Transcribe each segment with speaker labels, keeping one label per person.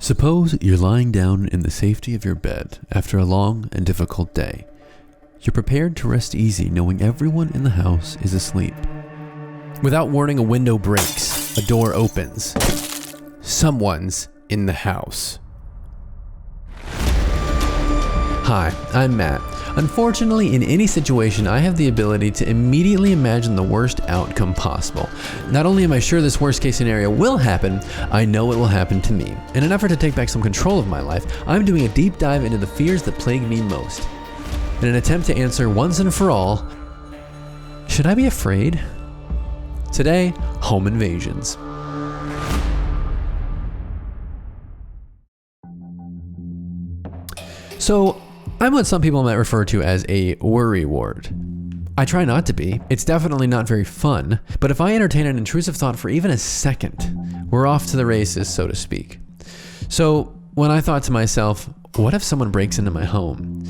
Speaker 1: Suppose you're lying down in the safety of your bed after a long and difficult day. You're prepared to rest easy knowing everyone in the house is asleep. Without warning, a window breaks, a door opens. Someone's in the house. Hi, I'm Matt. Unfortunately, in any situation, I have the ability to immediately imagine the worst outcome possible. Not only am I sure this worst case scenario will happen, I know it will happen to me. In an effort to take back some control of my life, I'm doing a deep dive into the fears that plague me most. In an attempt to answer once and for all, should I be afraid? Today, home invasions. So, I'm what some people might refer to as a worry ward. I try not to be. It's definitely not very fun, but if I entertain an intrusive thought for even a second, we're off to the races, so to speak. So, when I thought to myself, what if someone breaks into my home?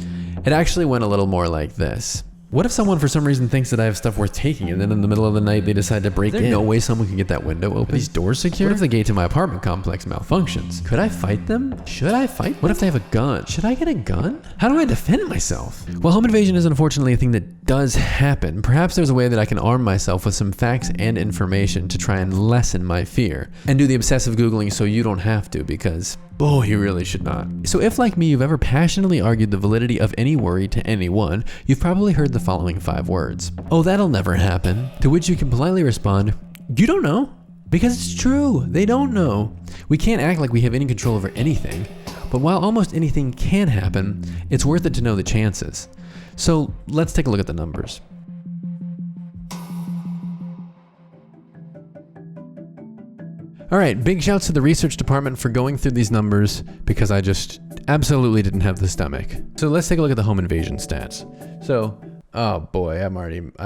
Speaker 1: It actually went a little more like this. What if someone for some reason thinks that I have stuff worth taking and then in the middle of the night they decide to break in? There's no way someone can get that window open. Are these doors secure? What if the gate to my apartment complex malfunctions? Could I fight them? Should I fight? What if they have a gun? Should I get a gun? How do I defend myself? Well, home invasion is unfortunately a thing that does happen. Perhaps there's a way that I can arm myself with some facts and information to try and lessen my fear and do the obsessive Googling so you don't have to, because boy, you really should not. So if, like me, you've ever passionately argued the validity of any worry to anyone, you've probably heard the following 5 words. Oh, that'll never happen. To which you can politely respond, you don't know. Because it's true, they don't know. We can't act like we have any control over anything, but while almost anything can happen, it's worth it to know the chances. So let's take a look at the numbers. All right, big shouts to the research department for going through these numbers because I just absolutely didn't have the stomach. So let's take a look at the home invasion stats. So, oh boy,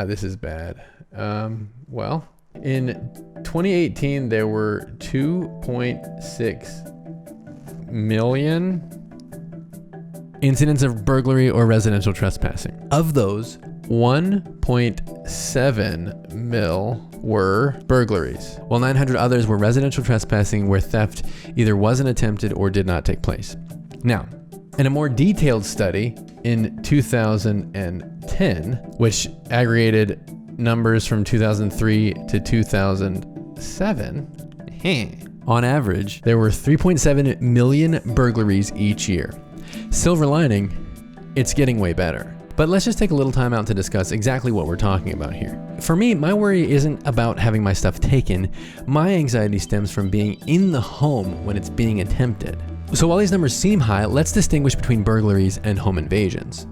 Speaker 1: this is bad. Well, in 2018, there were 2.6 million incidents of burglary or residential trespassing. Of those, 1.7 mil were burglaries, while 900 others were residential trespassing where theft either wasn't attempted or did not take place. Now, in a more detailed study in 2010, which aggregated numbers from 2003 to 2007, on average, there were 3.7 million burglaries each year. Silver lining, it's getting way better. But let's just take a little time out to discuss exactly what we're talking about here. For me, my worry isn't about having my stuff taken. My anxiety stems from being in the home when it's being attempted. So while these numbers seem high, let's distinguish between burglaries and home invasions.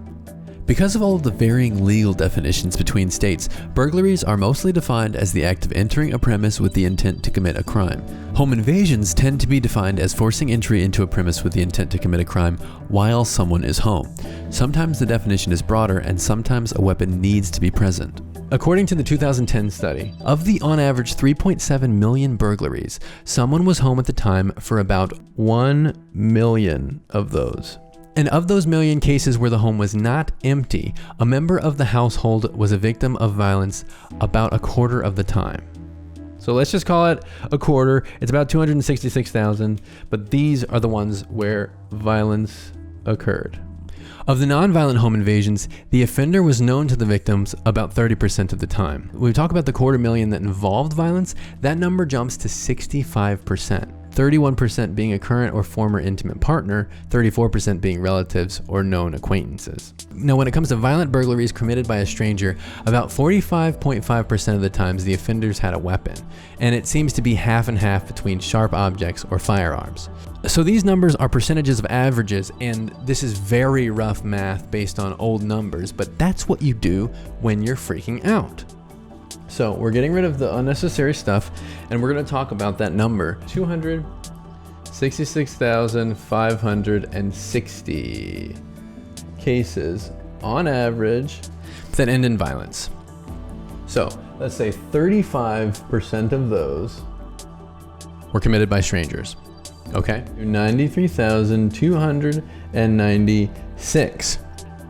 Speaker 1: Because of all of the varying legal definitions between states, burglaries are mostly defined as the act of entering a premise with the intent to commit a crime. Home invasions tend to be defined as forcing entry into a premise with the intent to commit a crime while someone is home. Sometimes the definition is broader, and sometimes a weapon needs to be present. According to the 2010 study, of the on average 3.7 million burglaries, someone was home at the time for about 1 million of those. And of those million cases where the home was not empty, a member of the household was a victim of violence about a quarter of the time. So let's just call it a quarter. It's about 266,000, but these are the ones where violence occurred. Of the non-violent home invasions, the offender was known to the victims about 30% of the time. When we talk about the 250,000 that involved violence, that number jumps to 65%. 31% being a current or former intimate partner, 34% being relatives or known acquaintances. Now, when it comes to violent burglaries committed by a stranger, about 45.5% of the times the offenders had a weapon, and it seems to be half and half between sharp objects or firearms. So these numbers are percentages of averages, and this is very rough math based on old numbers, but that's what you do when you're freaking out. So we're getting rid of the unnecessary stuff, and we're going to talk about that number, 266,560 cases on average that end in violence. So let's say 35% of those were committed by strangers. Okay, 93,296.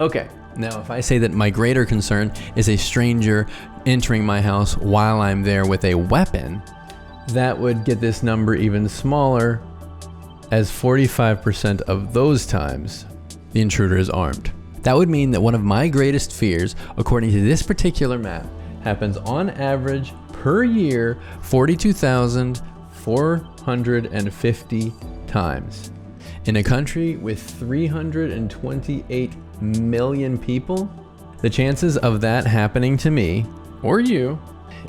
Speaker 1: Okay, now if I say that my greater concern is a stranger entering my house while I'm there with a weapon, that would get this number even smaller as 45% of those times, the intruder is armed. That would mean that one of my greatest fears, according to this particular map, happens on average per year 42,450 times. In a country with 328 million people, the chances of that happening to me or you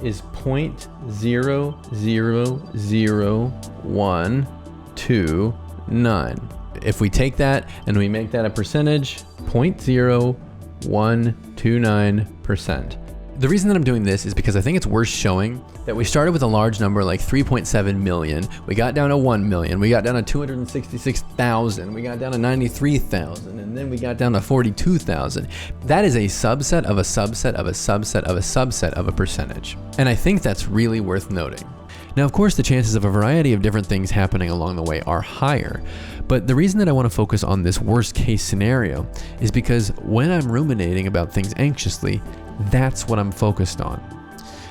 Speaker 1: is 0.0000129. If we take that and we make that a percentage, 0.0129%. The reason that I'm doing this is because I think it's worth showing that we started with a large number like 3.7 million, we got down to 1 million, we got down to 266,000, we got down to 93,000, and then we got down to 42,000. That is a subset of a subset of a subset of a subset of a percentage. And I think that's really worth noting. Now, of course, the chances of a variety of different things happening along the way are higher, but the reason that I want to focus on this worst case scenario is because when I'm ruminating about things anxiously, that's what I'm focused on.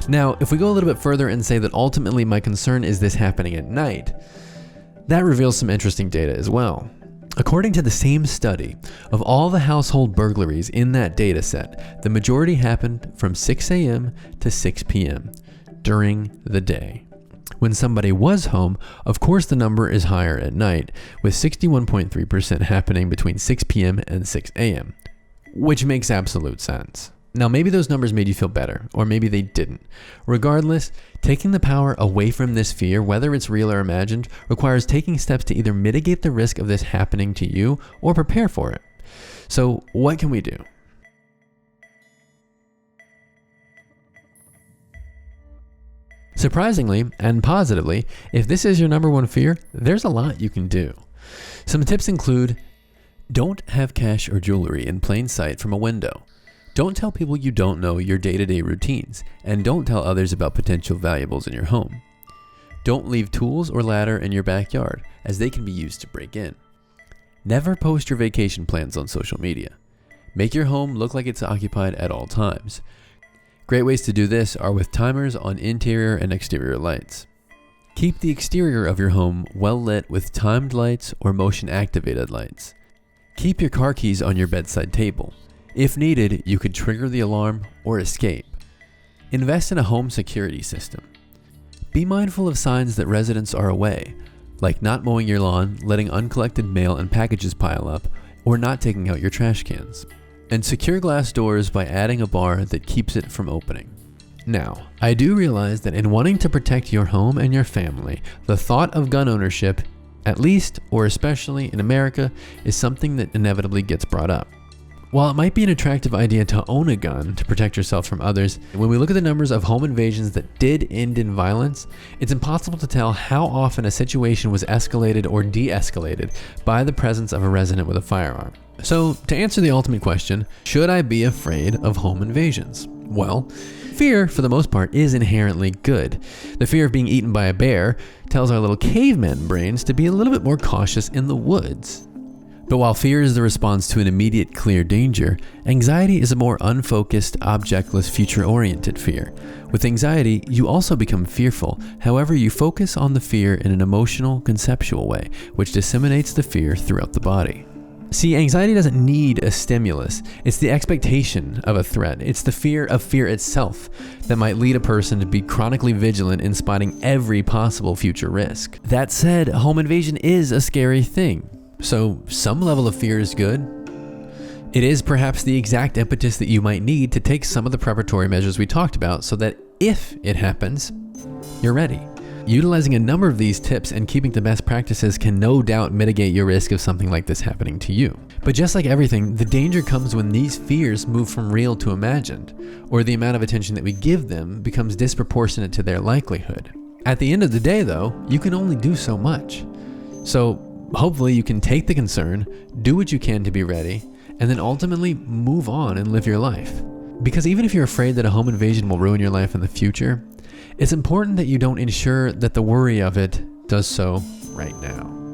Speaker 1: Now, if we go a little bit further and say that ultimately my concern is this happening at night, that reveals some interesting data as well. According to the same study, of all the household burglaries in that data set, the majority happened from 6 a.m. to 6 p.m. during the day. When somebody was home, of course the number is higher at night, with 61.3% happening between 6 p.m. and 6 a.m., which makes absolute sense. Now, maybe those numbers made you feel better, or maybe they didn't. Regardless, taking the power away from this fear, whether it's real or imagined, requires taking steps to either mitigate the risk of this happening to you or prepare for it. So, what can we do? Surprisingly and positively, if this is your number one fear, there's a lot you can do. Some tips include: don't have cash or jewelry in plain sight from a window. Don't tell people you don't know your day-to-day routines, and don't tell others about potential valuables in your home. Don't leave tools or ladder in your backyard, as they can be used to break in. Never post your vacation plans on social media. Make your home look like it's occupied at all times. Great ways to do this are with timers on interior and exterior lights. Keep the exterior of your home well lit with timed lights or motion-activated lights. Keep your car keys on your bedside table. If needed, you could trigger the alarm or escape. Invest in a home security system. Be mindful of signs that residents are away, like not mowing your lawn, letting uncollected mail and packages pile up, or not taking out your trash cans. And secure glass doors by adding a bar that keeps it from opening. Now, I do realize that in wanting to protect your home and your family, the thought of gun ownership, at least or especially in America, is something that inevitably gets brought up. While it might be an attractive idea to own a gun to protect yourself from others, when we look at the numbers of home invasions that did end in violence, it's impossible to tell how often a situation was escalated or de-escalated by the presence of a resident with a firearm. So, to answer the ultimate question, should I be afraid of home invasions? Well, fear, for the most part, is inherently good. The fear of being eaten by a bear tells our little caveman brains to be a little bit more cautious in the woods. But while fear is the response to an immediate, clear danger, anxiety is a more unfocused, objectless, future-oriented fear. With anxiety, you also become fearful. However, you focus on the fear in an emotional, conceptual way, which disseminates the fear throughout the body. See, anxiety doesn't need a stimulus. It's the expectation of a threat. It's the fear of fear itself that might lead a person to be chronically vigilant in spotting every possible future risk. That said, home invasion is a scary thing. So some level of fear is good. It is perhaps the exact impetus that you might need to take some of the preparatory measures we talked about so that if it happens, you're ready. Utilizing a number of these tips and keeping the best practices can no doubt mitigate your risk of something like this happening to you. But just like everything, the danger comes when these fears move from real to imagined, or the amount of attention that we give them becomes disproportionate to their likelihood. At the end of the day, though, you can only do so much. So hopefully you can take the concern, do what you can to be ready, and then ultimately move on and live your life. Because even if you're afraid that a home invasion will ruin your life in the future, it's important that you don't ensure that the worry of it does so right now.